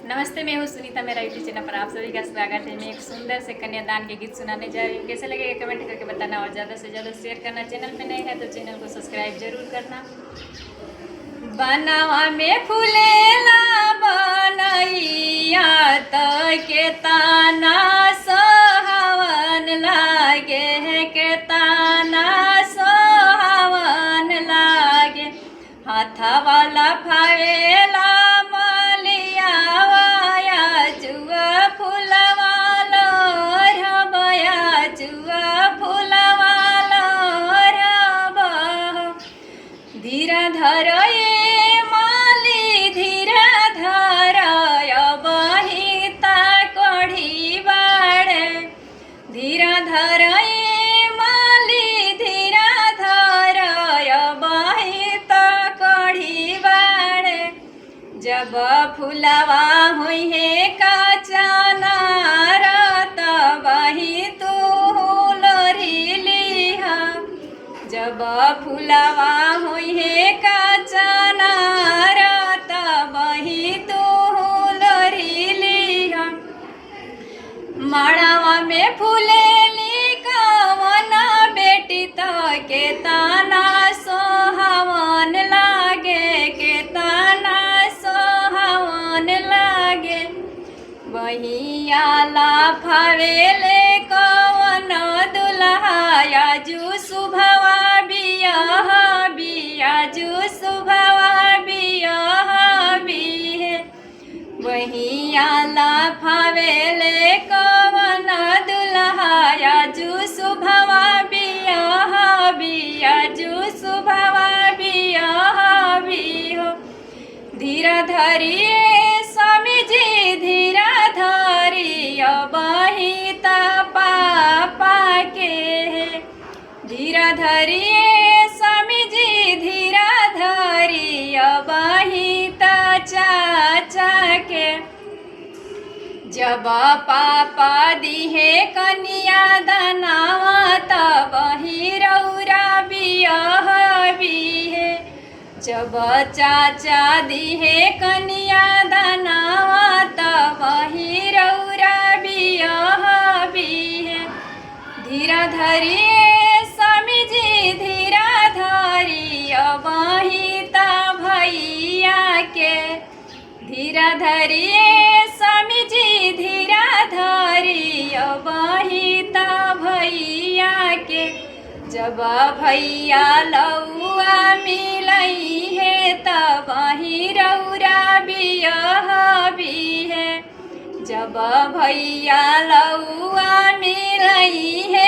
नमस्ते, मैं हूँ सुनीता। मेरा यूट्यूब चैनल पर आप सभी का स्वागत है। मैं एक सुंदर से कन्यादान के गीत सुनाने जा रही हूँ। कैसे लगेगा कमेंट करके बताना और ज़्यादा से ज़्यादा शेयर करना। चैनल पे नए हैं तो चैनल को सब्सक्राइब जरूर करना। बनवा में फूलेला बनैया त के ताना सोहावन लागे के ताना सोहावन लागे हाथा वाला फावेला धीरा धर ये माली धीरा धर बहिता कढ़ी बाड़े धीरा धर ये माली धीरा धर बहिता कढ़ी बाड़े जब फुलवा हुई है काचना तब ही तू लोरी लिहा जब फुलवा हुई है काचना तब ही तू लोरी लिहा माड़ावा में फूलेली कवन बेटी तो के ताना सोहावन लागे के ताना सोहावन लागे बहियाला फावेले कवन दुल्हा जू सुभवा बियाजू सुभवा बियाह बिहे बहियाला फावेले कवन दुल्हा जू सुभवा बियाजू सुभवा बियाह बिहो धीरा धरी स्वामी जी धीरा धरी बहिता पापा के धीरा धरी स्वामी जी धीरा धरी बहिता चाचा के जब पापा दिहे कन्या दनावा तब ही रौरा बियाह बिहे जब चाचा दिहे कन्या दनावा तब ही रौरा बियाह बिहे धीरा धरी स्वामी जी धीरा धरी बहिता भैया के धीरा धरी स्वामी जी धीरा धरी बहिता भैया के जब भैया लौआ मिलई है तब ही रौरा बियाह बिहे जब भैया लौआ मिलई है